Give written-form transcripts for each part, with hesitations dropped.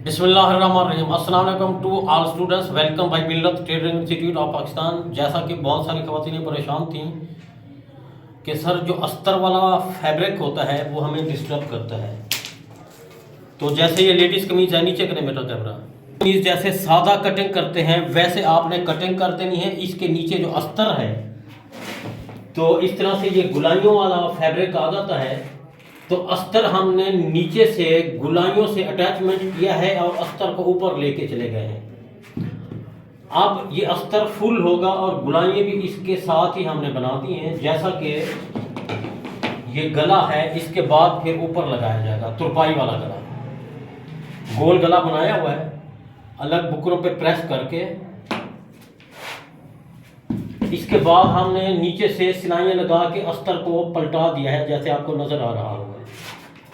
बिस्मिल्लाहिर्रहमानिर्रहीम। अस्सलाम वालेकुम to all students, welcome by Millat trading institute of Pakistan. जैसा कि बहुत सारी ख़वातीनें परेशान थीं कि सर जो अस्तर वाला फैब्रिक होता है वो हमें डिस्टर्ब करता है। तो जैसे ये लेडीज़ कमीज़ है, नीचे करें बेटा कैमरा। कमीज़ जैसे सादा कटिंग करते हैं वैसे आपने कटिंग कर देनी है। इसके नीचे जो अस्तर है तो इस तरह से ये गुलाइयों वाला फैब्रिक आ जाता है। तो अस्तर हमने नीचे से गुलाइयों से अटैचमेंट किया है और अस्तर को ऊपर लेके चले गए हैं। अब ये अस्तर फुल होगा और गुलाइयाँ भी इसके साथ ही हमने बना दी हैं। जैसा कि ये गला है, इसके बाद फिर ऊपर लगाया जाएगा तुरपाई वाला गला। गोल गला बनाया हुआ है, अलग बुकरों पे प्रेस करके। इसके बाद हमने नीचे से सिलाइयाँ लगा के अस्तर को पलटा दिया है, जैसे आपको नज़र आ रहा होगा।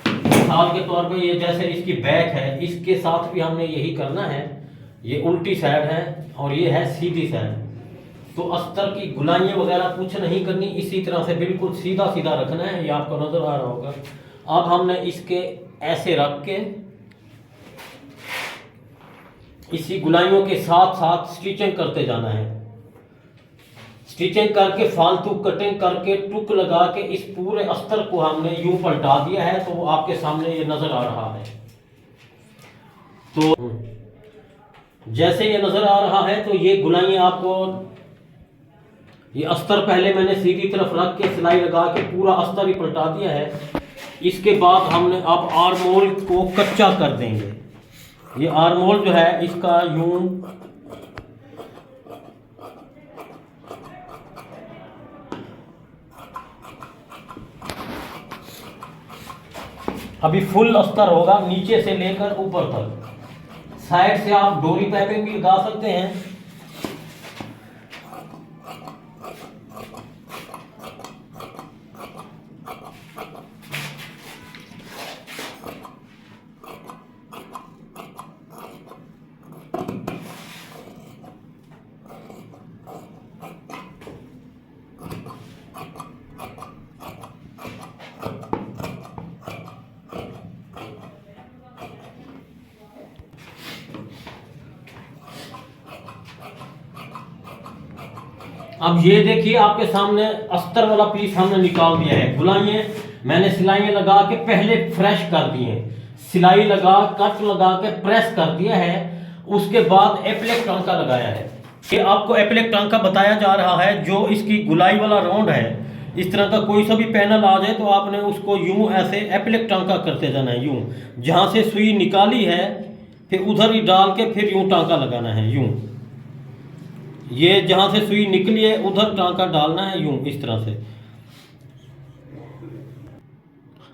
मिसाल के तौर पे ये जैसे इसकी बैक है, इसके साथ भी हमने यही करना है। ये उल्टी साइड है और ये है सीधी साइड। तो अस्तर की गुलाइयाँ वगैरह कुछ नहीं करनी, इसी तरह से बिल्कुल सीधा सीधा रखना है। ये आपको नज़र आ रहा होगा। अब हमने इसके ऐसे रख के इसी गुलाइयों के साथ साथ स्टिचिंग करते जाना है। स्टिचिंग करके फालतू कटिंग करके टुक लगा के इस पूरे अस्तर को हमने यूं पलटा दिया है। तो वो आपके सामने ये नजर आ रहा है। तो जैसे ये नजर आ रहा है तो ये गुलाइयाँ आपको, ये अस्तर पहले मैंने सीधी तरफ रख के सिलाई लगा के पूरा अस्तर ही पलटा दिया है। इसके बाद हमने अब आर्मोल को कच्चा कर देंगे। ये आर्मोल जो है इसका यूं अभी फुल अस्तर होगा नीचे से लेकर ऊपर तक। साइड से आप डोरी पाइपिंग भी लगा सकते हैं। अब ये देखिए आपके सामने अस्तर वाला पीस हमने निकाल दिया है। गुलाइयाँ मैंने सिलाइयाँ लगा के पहले फ्रेश कर दी हैं। सिलाई लगा कट लगा के प्रेस कर दिया है। उसके बाद एप्लिक टांका लगाया है। ये आपको एप्लिक टांका बताया जा रहा है। जो इसकी गुलाई वाला राउंड है, इस तरह का कोई सा भी पैनल आ जाए तो आपने उसको यूं ऐसे एप्लिक टांका करते जाना है। यूं जहाँ से सुई निकाली है फिर उधर ही डाल के फिर यूं टांका लगाना है। यूं ये जहां से सुई निकली है उधर टांका डालना है, यूं इस तरह से।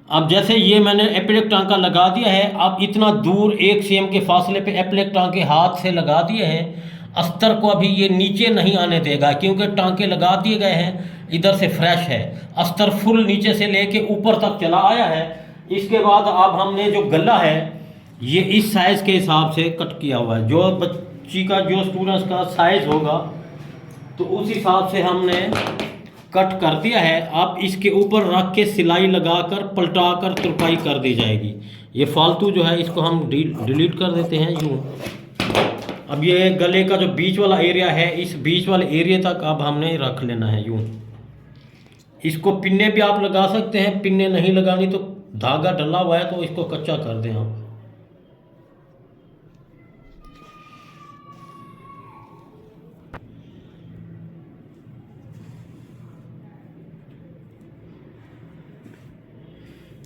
अब जैसे ये मैंने एप्लिक टांका लगा दिया है, अब इतना दूर 1 cm के फासले पे एप्लिक टांके हाथ से लगा दिए हैं। अस्तर को अभी ये नीचे नहीं आने देगा क्योंकि टांके लगा दिए गए हैं। इधर से फ्रेश है, अस्तर फुल नीचे से लेके ऊपर तक चला आया है। इसके बाद अब हमने जो गला है ये इस साइज़ के हिसाब से कट किया हुआ है। जो बच्ची का जो स्टूडेंट्स का साइज़ होगा तो उस हिसाब से हमने कट कर दिया है। अब इसके ऊपर रख के सिलाई लगाकर पलटा कर तुरपाई कर दी जाएगी। ये फालतू जो है इसको हम डिलीट कर देते हैं यूँ। अब ये गले का जो बीच वाला एरिया है, इस बीच वाले एरिया तक अब हमने रख लेना है यूँ। इसको पिन्ने भी आप लगा सकते हैं, पिन्ने नहीं लगानी तो धागा डला हुआ है तो इसको कच्चा कर दें आप।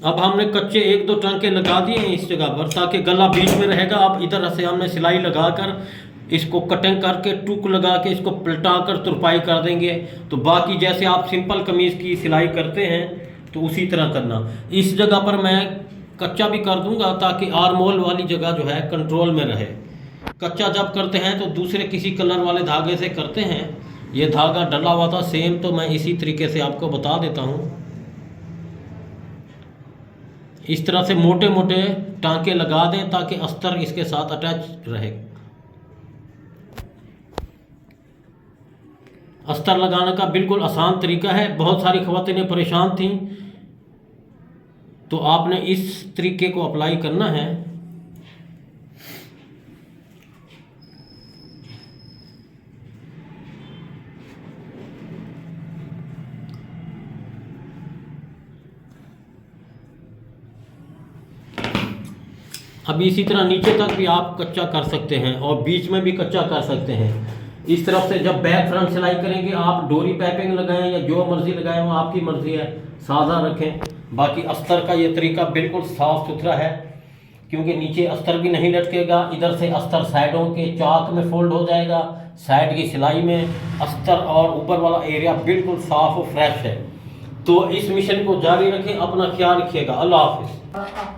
अब हमने कच्चे 1-2 टांके लगा दिए हैं इस जगह पर ताकि गला बीच में रहेगा। अब इधर से हमने सिलाई लगाकर इसको कटिंग करके टुक लगा के इसको पलटा कर तुरपाई कर देंगे। तो बाकी जैसे आप सिंपल कमीज़ की सिलाई करते हैं तो उसी तरह करना। इस जगह पर मैं कच्चा भी कर दूंगा ताकि आर्मोल वाली जगह जो है कंट्रोल में रहे। कच्चा जब करते हैं तो दूसरे किसी कलर वाले धागे से करते हैं। ये धागा डला हुआ था सेम, तो मैं इसी तरीके से आपको बता देता हूँ। इस तरह से मोटे मोटे टांके लगा दें ताकि अस्तर इसके साथ अटैच रहे। अस्तर लगाने का बिल्कुल आसान तरीका है। बहुत सारी ख़वातीनें परेशान थीं, तो आपने इस तरीके को अप्लाई करना है। अभी इसी तरह नीचे तक भी आप कच्चा कर सकते हैं और बीच में भी कच्चा कर सकते हैं। इस तरफ से जब बैक फ्रंट सिलाई करेंगे आप डोरी पाइपिंग लगाएं या जो मर्जी लगाएं वो आपकी मर्जी है, सादा रखें। बाकी अस्तर का ये तरीका बिल्कुल साफ़ सुथरा है, क्योंकि नीचे अस्तर भी नहीं लटकेगा। इधर से अस्तर साइडों के चाक में फोल्ड हो जाएगा, साइड की सिलाई में अस्तर और ऊपर वाला एरिया बिल्कुल साफ़ और फ्रेश है। तो इस मिशन को जारी रखें, अपना ख्याल रखिएगा। अल्लाह हाफिज़।